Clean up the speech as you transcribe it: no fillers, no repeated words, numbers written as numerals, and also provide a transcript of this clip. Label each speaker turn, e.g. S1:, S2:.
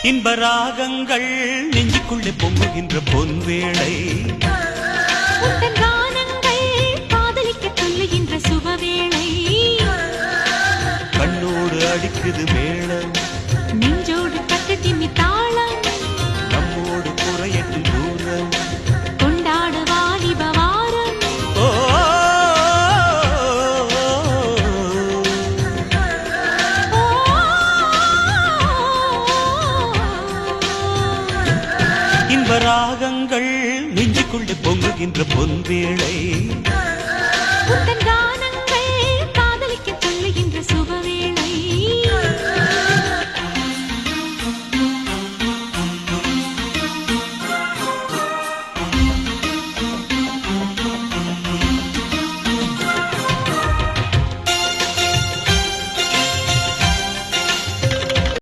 S1: இன்ப ராகங்கள் நெஞ்சுக்குள்ளே பொங்குகின்ற பொன்வேளை
S2: கானங்கள் காதலிக்க சொல்லுகின்ற சுபவேளை
S1: கண்ணோடு அடிக்குது மேளம்
S2: நெஞ்சோடு கட்டு திம்மி தாளம்
S1: நம்மோடு குறையட்டும் தூரம்
S2: கொண்டாடு வாலிப வாரம்
S1: ஓ இன்ப ராகங்கள் நெஞ்சுக்குள்ளே பொங்குகின்ற பொன்வேளை